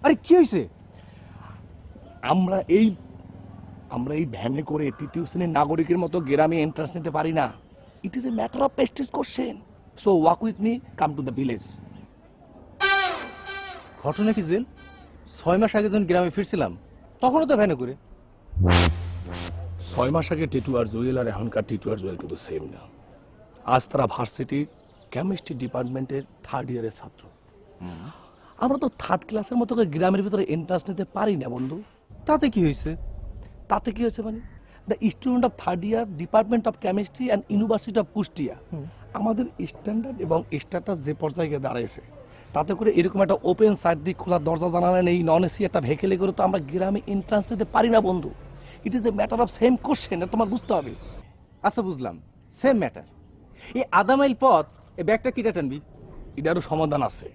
আরে কি হয়েছে? আমরা এই আমরা এই ভ্যানে করে তৃতীয় শ্রেণীর নাগরিকের মতো গ্রামে এন্ট্রান্স নিতে পারি না। It is a matter of prestige question. So walk with me, come to the village. ঘটনা কি জুয়েল? 6 মাস আগে যখন গ্রামে ফিরছিলাম তখনও তো ভ্যানে করে। 6 মাস আগে টিটু আর জুয়েল আর এখনকার টিটু আর জুয়েল কিন্তু সেম না। আজ তারা ভার্সিটির কেমিস্ট্রি ডিপার্টমেন্টের 3rd ইয়ারের ছাত্র। আমরা তো 3rd ক্লাসের মতো করে গ্রামের ভিতরে এন্ট্রান্স নিতে পারি না বন্ধু। তাতে কি হয়েছে? তাতে কি হয়েছে মানে, the student of 3rd year department of chemistry and university of Kushtia আমাদের স্ট্যান্ডার্ড এবং স্ট্যাটাস যে পর্যায়ে গিয়ে দাঁড়াইছে, তাতে করে এরকম একটা ওপেন সাইড দিয়ে খোলা দরজা জানালা নেই, নন এসি একটা ভেহিকেলে করে তো আমরা গ্রামে এন্ট্রান্স নিতে পারি না বন্ধু। ইট is a matter of same question, তোমার বুঝতে হবে। আচ্ছা বুঝলাম, সেম ম্যাটার। এই আধা মাইল পথ এই ব্যাগটা কিটা টানবি? এটারও সমাধান আছে।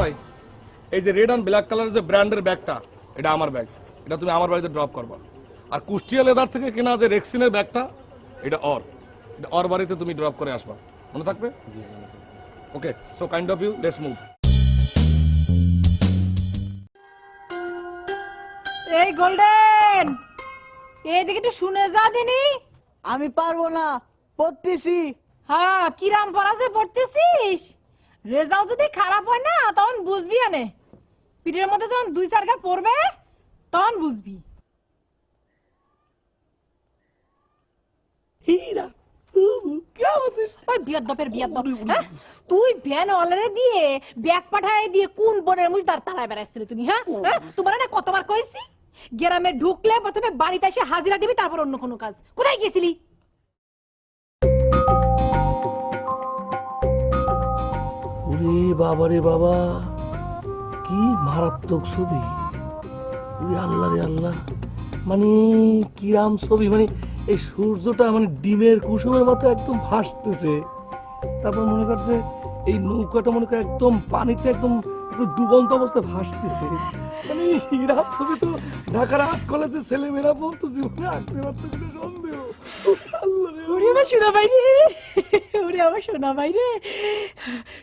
ভাই, এই যে রেড অ্যান্ড ব্ল্যাক কালারের যে ব্র্যান্ডের ব্যাগটা, এটা আমার ব্যাগ। এটা তুমি আমার বাড়িতে ড্রপ করবা। আর কুষ্টিয়া লেদার থেকে কেনা যে রেক্সিনের ব্যাগটা, এটা ওর বাড়িতে তুমি ড্রপ করে আসবা। মনে থাকবে? Okay, so kind of you, let's move. এই গোল্ডেন, এইদিকে একটু শুনে যা দিনি। আমি পারবো না, পড়তেছি। হ্যাঁ, কিরাম পড়াছে পড়তেছিস? রেজাল্ট যদি খারাপ হয় না তখন বুঝবি। আনে পিঠের মধ্যে যখন 2-4 গা পড়বে তখন বুঝবি। হীরা ওই বিয়াদ্দপের বিয়াদ্দপ, হ্যাঁ? তুই ভ্যান ওয়ালারে দিয়ে ব্যাগ পাঠায় দিয়ে কোন বনের মুজদার তালায় বেড়াইছিলে তুমি? হ্যাঁ, তোমার না কতবার কইছি গ্রামে ঢুকলে প্রথমে বাড়িতে এসে হাজিরা দিবি, তারপর অন্য কোনো কাজ। কোথায় গেছিলি? ওরে বাবা রে বাবা, কি মারাত্মক ছবি! ওরে আল্লাহ রে আল্লাহ, মানে কিরাম ছবি! মানে এই সূর্যটা মানে ডিমের কুসুমের মতো একদম ভাসতেছে। তারপর মনে করছে এই নৌকাটা মনে করে একদম পানিতে একদম একদম ডুবন্ত অবস্থায় ভাসতেছে। মানে হিরাম ছবি তো ঢাকার আর্ট কলেজের ছেলেমেয়েরা বলতো জীবনে আঁকতে পারতো কিনা সন্দেহ। আল্লাহ রে, ওরে আমার সোনা ভাই রে, ওরে আমার সোনা ভাই রে,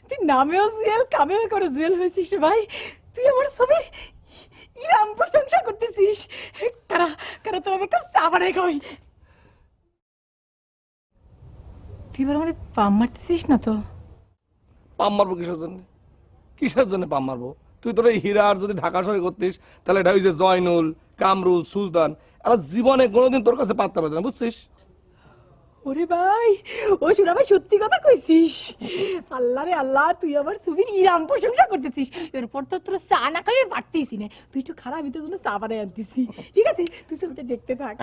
তুই নামেও জুয়েল কামেও করে জুয়েল হয়েছিস রে ভাই। তুই আমার ছবির ইরাম প্রশংসা করতেছিস। কারা কারা তোর আমি কাপ সাবারে কই। তুই এবার আমার পাম মারতেছিস না তো? পাম মারবো কিসের জন্য? কিসের জন্য পাম মারবো? তুই তোর এই হীরা আর যদি ঢাকা শহরে করতিস তাহলে এটা ওই যে জয়নুল, কামরুল, সুলতান, আর জীবনে কোনোদিন তোর কাছে পাত্তা পেত না, বুঝছিস? ওরে ভাই, ও সোনা ভাই সত্যি কথা কইছিস। আল্লাহ রে আল্লাহ, তুই আমার ছবির ইরাম প্রশংসা করতেছিস। এরপর তো তোর চা না খাইয়ে পারতেছি না। তুই একটু খারাপ, আমি তোর জন্য চা বানাই আনতেছি। ঠিক আছে, তুই ছবিটা দেখতে থাক।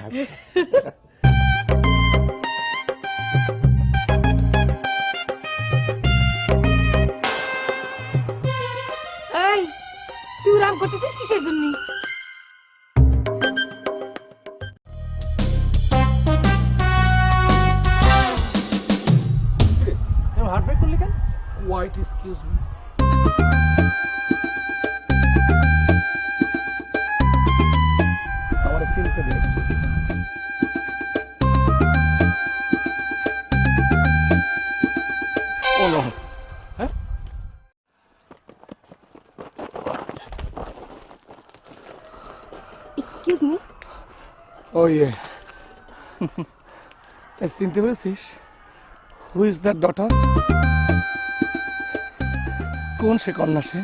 এই, তুই রাম করতেছিস কিসের জন্য? হার্ট ব্রেক করলি কেন? White, excuse me. আমার চিনতে দে। ও নো। হ্যাঁ, এক্সকিউজ মি। ও ইয়ে, চিনতে পেরেছিস? Who is that daughter? কোন সে কন্যা? সে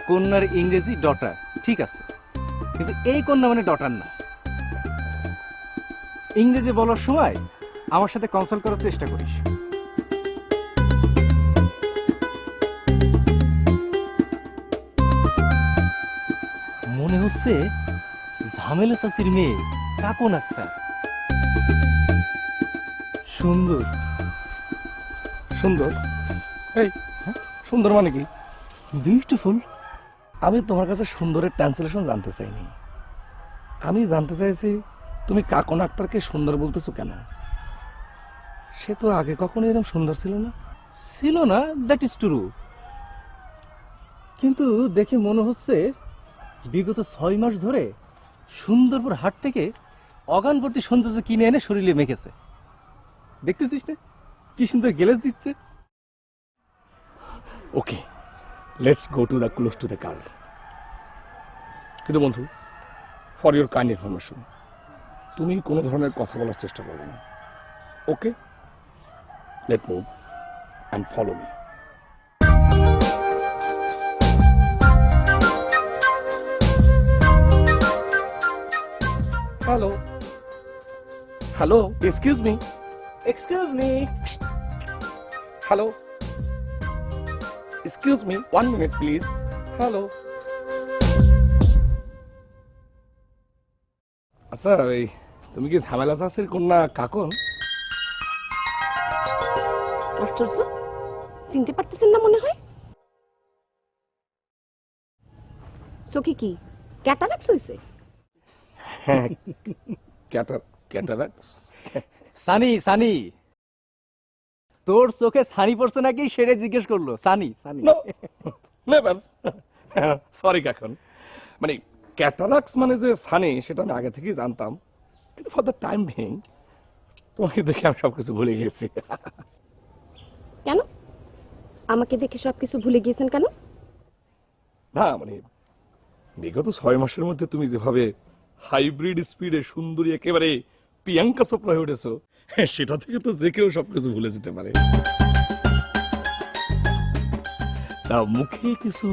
কন্যার ইংরেজি ডটার, ঠিক আছে, কিন্তু এই কন্যা মানে ডটার না। ইংরেজি বলার সময় আমার সাথে কনসাল্ট করার চেষ্টা করিস। মনে হচ্ছে ঝামেলা চাচির মেয়ে কাকুন আক্তার। সুন্দর। সুন্দর? এই সুন্দর মানে কি? বিউটিফুল। আমি তোমার কাছে সুন্দরের ট্রান্সলেশন জানতে চাইনি। আমি জানতে চাইছি তুমি কাকন আক্তারকে সুন্দর বলতেছো কেন? সে তো আগে কখনো এরকম সুন্দর ছিল না। ছিল না, দ্যাট ইজ ট্রু, কিন্তু দেখে মনে হচ্ছে বিগত 6 মাস ধরে সুন্দরপুর হাট থেকে অগান ভর্তি সৌন্দর্য কিনে এনে শরীরে মেখেছে। দেখতেছিস না কি সুন্দর গেলেজ দিচ্ছে? Okay, let's go to the close to the girl. কিন্তু বন্ধু, ফর ইউর কাইন্ড ইনফরমেশন, তুমি কোনো ধরনের কথা বলার চেষ্টা করবে না। Okay, let move and follow me. Hello hello, excuse me, excuse me, hello, excuse me, 1 minute please, hello. আচ্ছা, এই তুমি কি ঝামেলা চাষের কন্যা কাকন? আশ্চর্য, চিনতে পারতেছেন না মনে হয়। চোখে কি ক্যাটারাক্স হয়েছে? হ্যাঁ, ক্যাটারাক্স। সানি সানি, তোর চোখে সানি পড়ছে নাকি সেটা জিজ্ঞেস করলো। সানি সানি, নেভার, সরি কাকন, মানে ক্যাটারাক্স মানে যে সানি সেটা আমি আগে থেকেই জানতাম, কিন্তু ফর দ্য টাইম বিং তোমাকে দেখে আমি সবকিছু ভুলে গেছি। কেন আমাকে দেখে সবকিছু ভুলে গিয়েছেন কেন? না মানে বিগত 6 মাসের মধ্যে তুমি যেভাবে হাইব্রিড স্পিডে সুন্দরী একেবারে প্রিয়াঙ্কা চোপড়া হয়ে উঠেছো, সেটা থেকে তো যে কেউ সবকিছু ভুলে যেতে পারে। তা মুখে কিছু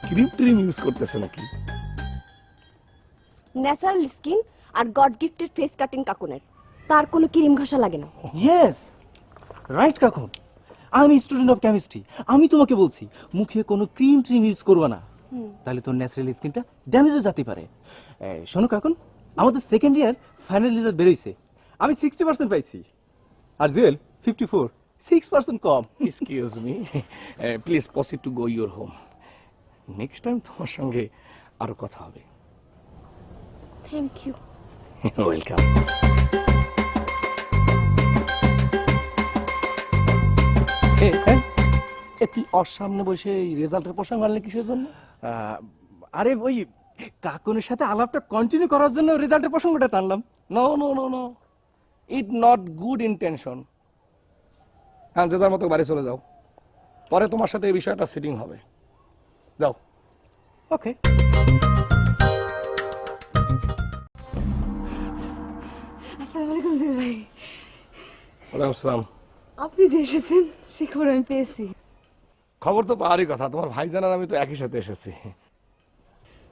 ক্রিম ট্রিম ইউজ করতেছে নাকি? ন্যাচারাল স্কিন আর গড গিফটেড ফেস কাটিং কাকুনের, তার কোনো ক্রিম ঘষা লাগে না। ইয়েস রাইট কাকুন, আমি স্টুডেন্ট অফ কেমিস্ট্রি। আমি তোমাকে বলছি মুখে কোনো ক্রিম ট্রিম ইউজ করবা না, তাহলে তোর ন্যাচারাল স্কিনটা ড্যামেজ হয়ে যেতে পারে। শোনো কাকুন, আমাদের সেকেন্ড ইয়ার ফাইনাল রেজাল্ট বেরোইছে, আমি 60% পাইছি, আর জুয়েল 54, 6% কম। Excuse me, please proceed to go your home. Next time তোমার সঙ্গে আরো কথা হবে। Thank you. ওয়েলকাম। তুই ওর সামনে বসে এই রেজাল্টের প্রসঙ্গ আনলে কিসের জন্য? আরে ওই কাকুনের সাথে আলাপটা কন্টিনিউ করার জন্য রেজাল্টের প্রসঙ্গটা টানলাম। No no no no, it not good intention. হ্যাঁ, যে যার মতো বাড়ি চলে যাও, পরে তোমার সাথে এই বিষয়টা সেটিং হবে। যাও। ওকে। আসসালামু আলাইকুম জিল ভাই। ওয়ালাইকুম আসসালাম। আপনি যে এসেছেন সে খবর আমি পেয়েছি। খবর তো পাওয়ারই কথা, তোমার ভাইজান আর আমি তো একই সাথে এসেছি।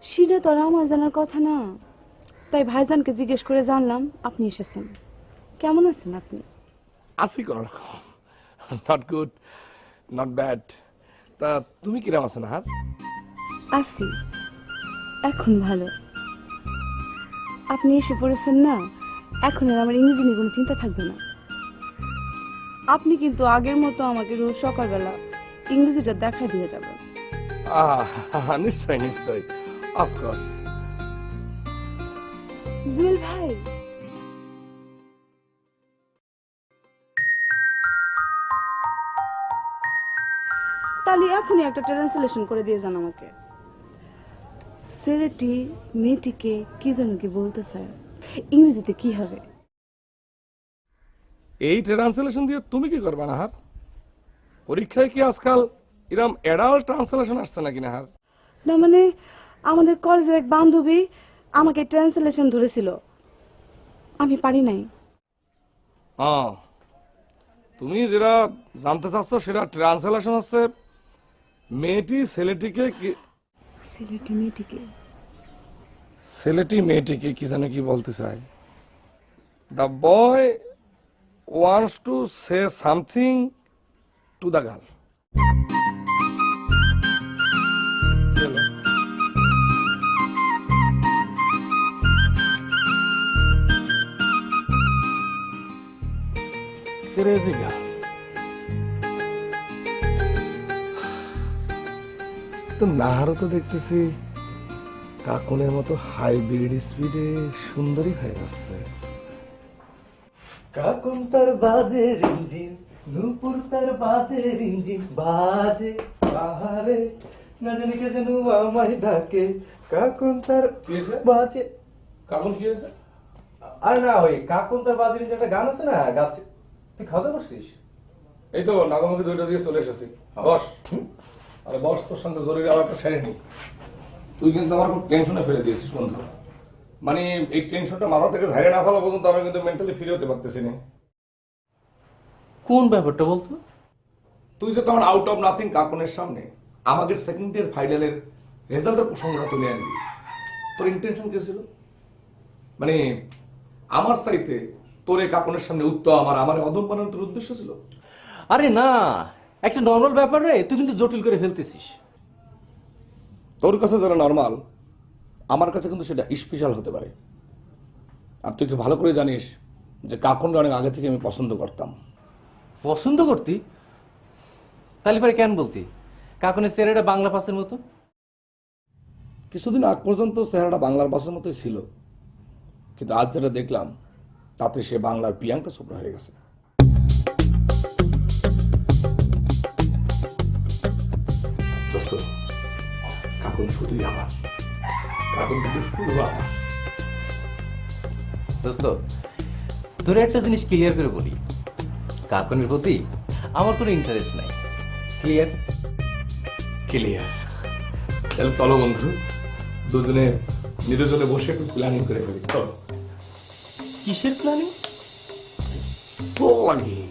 সেটা তো আর আমার জানার কথা না, তাই ভাইজানকে জিজ্ঞেস করে জানলাম আপনি এসেছেন। কেমন আছেন আপনি? আছি কোনো রকম, নট গুড নট ব্যাড। তা তুমি কিরকম আছো না? হার আছি, এখন ভালো। আপনি এসে পড়েছেন না, এখন আর আমার ইংরেজি নিয়ে কোনো চিন্তা থাকবে না। আপনি কিন্তু আগের মতো আমাকে রোজ সকালবেলা ইংরেজিটা দেখা দিয়ে যাবেন। নিশ্চয় নিশ্চয়, অফকোর্স। জুয়েল ভাই, তাহলে এখনই একটা ট্রান্সলেশন করে দিয়ে যান আমাকে। ছেলেটি মেয়েটিকে কি যেন কি বলতে চায়, ইংরেজিতে কি হবে? এই ট্রান্সলেশন দিয়ে তুমি কি করবে না? হার পরীক্ষায় কি আজকাল এরকম অ্যাডাল্ট ট্রান্সলেশন আসছে নাকি না? হার না মানে আমাদের কলেজের এক বান্ধবী আমাকে ট্রান্সলেশন ধরেছিল, আমি পারি নাই। তুমি যেটা জানতে চাচ্ছ সেটা ট্রান্সলেশন হচ্ছে মেয়েটি ছেলেটিকে ছেলেটি মেয়েটিকে ছেলেটি মেয়েটিকে কি জানে কি বলতে চায়। The boy wants to say something to the girl. Crazy girl. তো নাহারও তো দেখতেছি কাকুনের মতো হাইব্রিড স্পিডে সুন্দরী হয়ে যাচ্ছে। কাকুন তার বাজে রিঞ্জিন, নূপুর তার বাজে রিঞ্জিন, বাজে আহারে না জানি কে যেন আমায় ডাকে। কাকুন তার কি হয়েছে? বাজে, কাকুন কি হয়েছে? আরে না ওই কাকুন তার বাজে রিঞ্জিন একটা গান আছে না, গাছে। তুই খাওয়া দাওয়া করছিস? এই তো নাগমুখী দুইটা দিয়ে চলে এসেছি বস আরে বস তোর সঙ্গে জরুরি আর একটা সেরে নি তুই কিন্তু আমার খুব টেনশনে ফেলে দিয়েছিস বন্ধু মানে এই টেনশনটা মাথা থেকে ঝাড়ে না ফেলা পর্যন্ত আমি কিন্তু মেন্টালি ফিরে হতে পারতেছি না কোন ব্যাপারটা বলতো? তুই যে তখন আউট অফ নাথিং কাকনের সামনে আমাদের সেকেন্ড ইয়ার ফাইনালের রেজাল্টের প্রসঙ্গটা তুলে আনবি তোর ইন্টেনশন কি ছিল মানে আমার চাইতে তোরে কাকনের সামনে উত্তর আমার অদম বানানোর তোর উদ্দেশ্য ছিল আরে না, একটা নর্মাল ব্যাপার রে, তুই কিন্তু জটিল করে ফেলতেছিস। তোর কাছে যারা নর্মাল আমার কাছে কিন্তু সেটা স্পেশাল হতে পারে আর তুই কি ভালো করে জানিস যে কাকনকে অনেক আগে থেকে আমি পছন্দ করতাম পছন্দ করতি? তাহলে পরে কেন বলতি কাকনের চেহারাটা বাংলা পাসের মতো? কিছুদিন আগ পর্যন্ত চেহারাটা বাংলার ভাষার মতোই ছিল কিন্তু আজ যেটা দেখলাম তাতে সে বাংলার প্রিয়াঙ্কা চোপড়া হয়ে গেছে দোস্ত কাকুন শুধুই আমার কাকুন কিন্তু শুধু আমার দোস্ত, তোর একটা জিনিস ক্লিয়ার করে বলি, কাকনের প্রতি আমার কোনো ইন্টারেস্ট নাই। ক্লিয়ার? ক্লিয়ার তাহলে চলো বন্ধু দুজনে নির্জনে বসে একটু প্ল্যানিং করে ফেলি চলো কিসের প্ল্যানিং? প্ল্যানিং